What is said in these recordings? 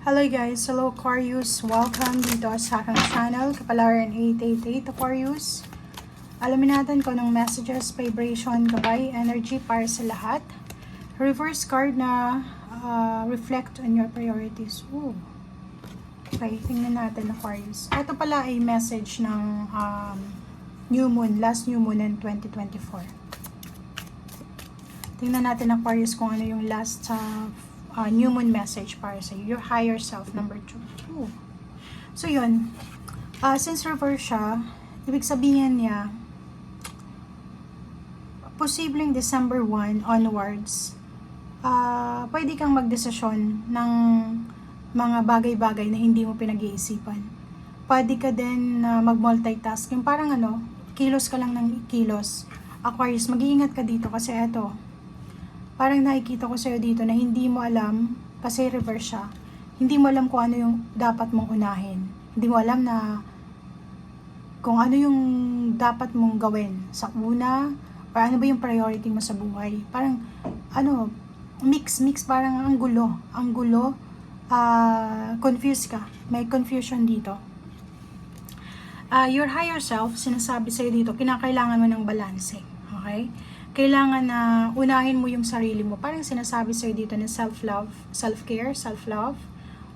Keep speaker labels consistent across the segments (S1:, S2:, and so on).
S1: Hello guys, hello Aquarius, welcome dito sa aking channel, Kapalaran 888 Aquarius. Alamin natin kung anong messages, vibration, gabay, energy para sa lahat. Reverse card na reflect on your priorities. Ooh. Okay, tingnan natin Aquarius. Ito pala ay message ng new moon, last new moon in 2024. Tingnan natin Aquarius kung ano yung last new moon message para sa your higher self, number 2. Ooh. So yun, since reverse siya, ibig sabihin niya posibleng December 1 onwards, pwede kang magdesisyon ng mga bagay-bagay na hindi mo pinag-iisipan. Pwede ka din mag-multitask, yung parang kilos ka lang ng kilos. Aquarius, mag-iingat ka dito kasi eto, parang nakikita ko sa'yo dito na hindi mo alam, kasi reverse siya, hindi mo alam kung ano yung dapat mong unahin. Hindi mo alam na kung ano yung dapat mong gawin sa una, or ano ba yung priority mo sa buhay. Parang, mix, parang ang gulo, confused ka, may confusion dito. Your higher self, sinasabi sa'yo dito, kinakailangan mo ng balanse, okay? Kailangan na unahin mo yung sarili mo. Parang sinasabi sa'yo dito na self-love, self-care, self-love.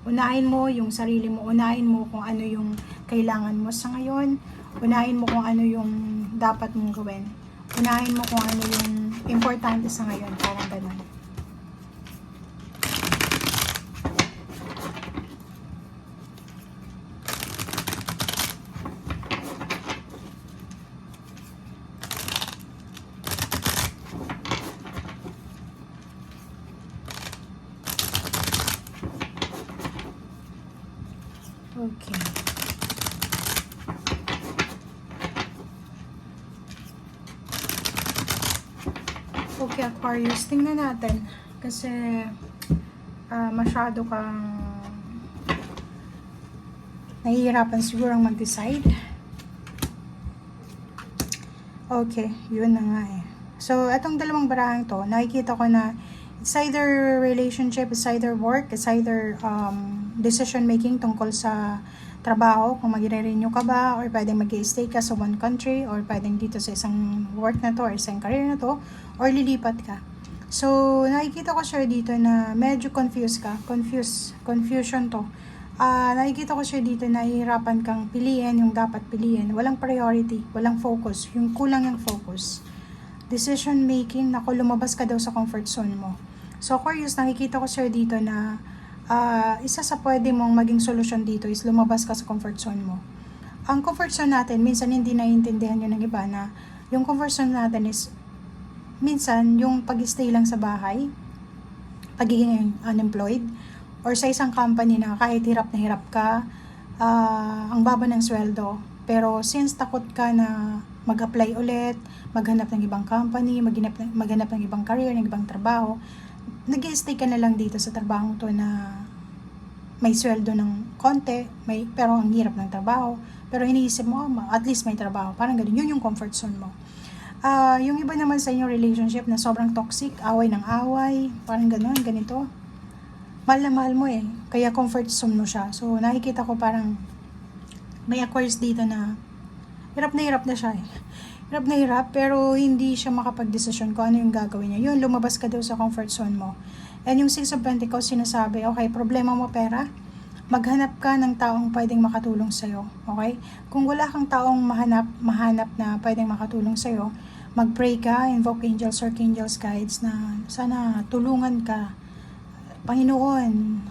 S1: Unahin mo yung sarili mo. Unahin mo kung ano yung kailangan mo sa ngayon. Unahin mo kung ano yung dapat mong gawin. Unahin mo kung ano yung importante sa ngayon. Parang ganun. Okay. Okay, Aquarius. Tingnan natin. Kasi, masyado kang nahihirapan siguro mag-decide. Okay, yun na nga eh. So, etong dalawang barahang to, nakikita ko na it's either relationship, it's either work, it's either decision making tungkol sa trabaho, kung magre-renew ka ba, or pwedeng mag-stay ka sa one country, or pwedeng dito sa isang work na to, or isang career na to, or lilipat ka. So, nakikita ko siya dito na medyo confused ka, confusion to. Nakikita ko siya dito na hihirapan kang piliin yung dapat piliin. Walang priority, walang focus, yung kulang yung focus. Decision making, naku, lumabas ka daw sa comfort zone mo. So, Aquarius, nakikita ko siya dito na isa sa pwede mong maging solusyon dito is lumabas ka sa comfort zone mo. Ang comfort zone natin, minsan hindi naiintindihan yun ng iba na yung comfort zone natin is minsan yung pag-stay lang sa bahay, pagiging unemployed, or sa isang company na kahit hirap na hirap ka, ang baba ng sweldo, pero since takot ka na mag-apply ulit, maghanap ng ibang company, maghanap ng ibang career, ng ibang trabaho, nag-i-stay ka na lang dito sa trabaho to na may sweldo ng konti, pero ang hirap ng trabaho, pero iniisip mo, at least may trabaho, parang ganun, yun yung comfort zone mo. Yung iba naman sa inyong relationship na sobrang toxic, away ng away, parang ganun, ganito, mahal na mahal mo eh, kaya comfort zone mo siya. So nakikita ko parang may Aquarius dito na hirap na siya eh. Hirap na hirap, pero hindi siya makapag-desisyon kung ano yung gagawin niya. Yun, lumabas ka daw sa comfort zone mo. And yung 6 of Pentacles, sinasabi, okay, problema mo pera, maghanap ka ng taong pwedeng makatulong sa'yo. Okay? Kung wala kang taong mahanap na pwedeng makatulong sa'yo, mag-pray ka, invoke angels or angels guides na sana tulungan ka. Panginoon,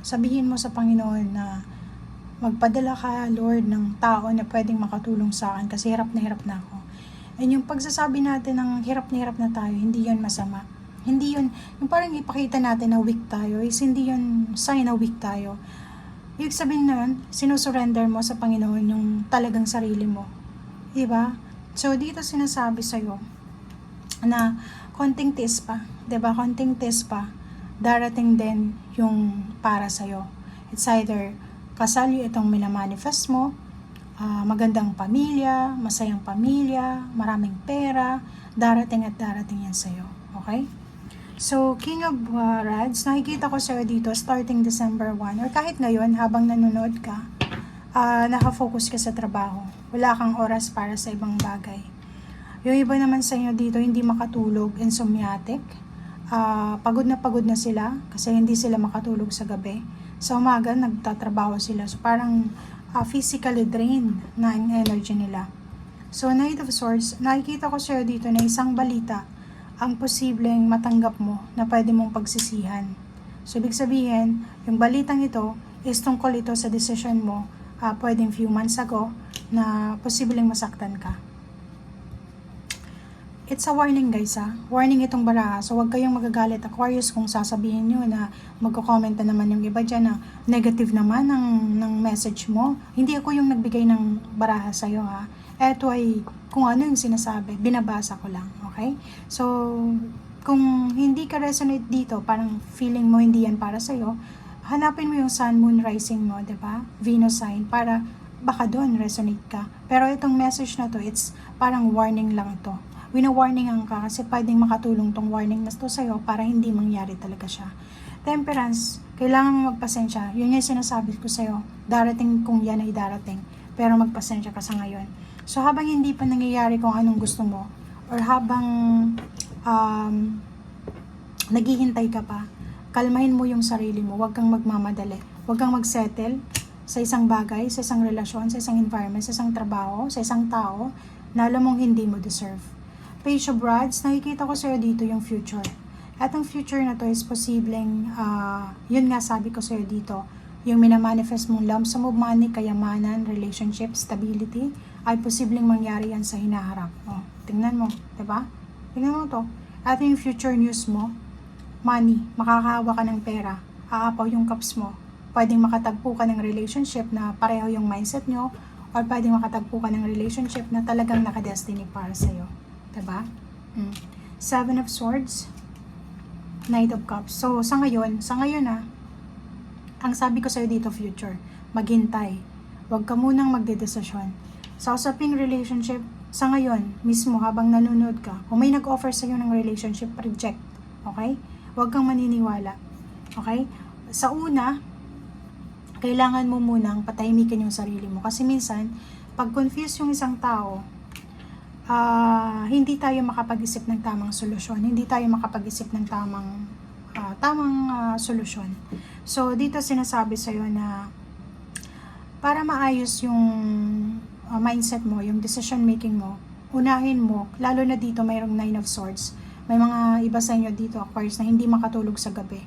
S1: sabihin mo sa Panginoon na magpadala ka, Lord, ng tao na pwedeng makatulong sa akin kasi hirap na ako. And yung pagsasabi natin ng hirap na tayo, hindi yun masama. Hindi yun, yung parang ipakita natin na weak tayo, is hindi yun sign na weak tayo. Ibig sabihin naman, sinusurrender mo sa Panginoon yung talagang sarili mo. Diba? So, dito sinasabi sa'yo na konting tiis pa. Diba? Konting tiis pa. Darating din yung para sa'yo. It's either kasal yung itong minamanifest mo, magandang pamilya, masayang pamilya, maraming pera, darating at darating yan sa'yo. Okay? So, King of Rods, nakikita ko sa'yo dito starting December 1 or kahit ngayon habang nanonood ka, nakafocus ka sa trabaho. Wala kang oras para sa ibang bagay. Yung iba naman sa inyo dito, hindi makatulog, insomniatic. Pagod na sila kasi hindi sila makatulog sa gabi. Sa umaga, nagtatrabaho sila. So, parang physically drained na ang energy nila. So, Knight of Swords, nakikita ko sa'yo dito na isang balita ang posibleng matanggap mo na pwede mong pagsisihan. So, ibig sabihin, yung balitang ito is tungkol ito sa decision mo pwedeng few months ago na posibleng masaktan ka. It's a warning guys Warning itong baraha. So, huwag kayong magagalit Aquarius kung sasabihin nyo na magko-comment na naman yung iba dyan na negative naman ng message mo. Hindi ako yung nagbigay ng baraha sa'yo Eto ay kung ano yung sinasabi. Binabasa ko lang. Okay? So, kung hindi ka resonate dito, parang feeling mo hindi yan para sa'yo, hanapin mo yung sun, moon, rising mo, diba? Venus sign, para baka doon resonate ka. Pero itong message na to, it's parang warning lang ito. Wina-warningan ka kasi pwedeng makatulong tong warning na to sa'yo para hindi mangyari talaga siya. Temperance, kailangan mo magpasensya. Yun yung sinasabi ko sa'yo. Darating kung yan ay darating. Pero magpasensya ka sa ngayon. So, habang hindi pa nangyayari kung anong gusto mo, or habang naghihintay ka pa, kalmahin mo yung sarili mo. Huwag kang magmamadali. Huwag kang magsettle sa isang bagay, sa isang relasyon, sa isang environment, sa isang trabaho, sa isang tao na alam mong hindi mo deserve. Page of Rods, nakikita ko sa'yo dito yung future. At ang future na to is posibleng, yun nga sabi ko sa'yo dito, yung minamanifest mong lump sum of money, kayamanan, relationship, stability, ay posibleng mangyari yan sa hinaharap. Tingnan mo, diba? Tingnan mo to. At yung future news mo, money, makakahawa ka ng pera, aapaw yung cups mo, pwedeng makatagpo ka ng relationship na pareho yung mindset nyo, or pwedeng makatagpo ka ng relationship na talagang nakadestiny para sa'yo. Diba? Seven of Swords, Knight of Cups. So, sa ngayon ang sabi ko sa'yo dito, future, maghintay. Huwag ka munang magdedesisyon. Sa usaping relationship, sa ngayon, mismo habang nanonood ka, kung may nag-offer sa'yo ng relationship, reject. Okay? Huwag kang maniniwala. Okay? Sa una, kailangan mo munang patahimikin yung sarili mo. Kasi minsan, pag confused yung isang tao, hindi tayo makapag-isip ng tamang solusyon. Hindi tayo makapag-isip ng tamang solusyon. So, dito sinasabi sa'yo na para maayos yung mindset mo, yung decision making mo, unahin mo, lalo na dito mayroong Nine of Swords. May mga iba sa inyo dito, Aquarius, na hindi makatulog sa gabi.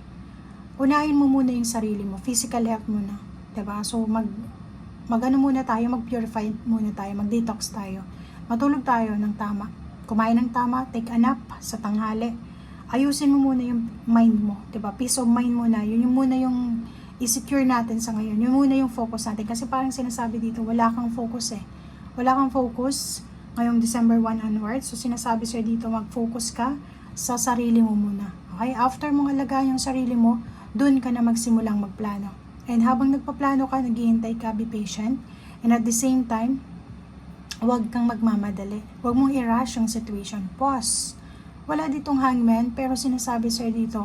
S1: Unahin mo muna yung sarili mo, physical health muna. Diba? So, mag-ano muna tayo, mag-purify muna tayo, mag-detox tayo. Matulog tayo ng tama. Kumain ng tama, take a nap sa tanghali. Ayusin mo muna yung mind mo. Diba? Peace of mind muna. Yun yung muna yung i-secure natin sa ngayon. Yun muna yung focus natin. Kasi parang sinasabi dito, wala kang focus Wala kang focus ngayong December 1 onwards. So, sinasabi sa'yo dito, mag-focus ka sa sarili mo muna. Okay? After mong alagaan yung sarili mo, dun ka na magsimulang magplano. And habang nagpaplano ka, naghihintay ka, be patient. And at the same time, huwag kang magmamadali. Huwag mong i-rush yung situation. Pause. Wala ditong hangman, pero sinasabi sa'yo dito,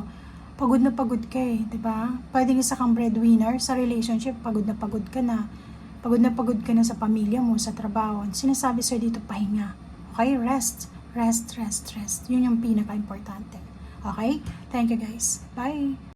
S1: pagod na pagod ka diba? Pwedeng isa kang breadwinner sa relationship, pagod na pagod ka na. Pagod na pagod ka na sa pamilya mo, sa trabaho. Sinasabi sa'yo dito, pahinga. Okay? Rest. Rest, rest, rest. Yun yung pinaka-importante. Okay? Thank you guys. Bye!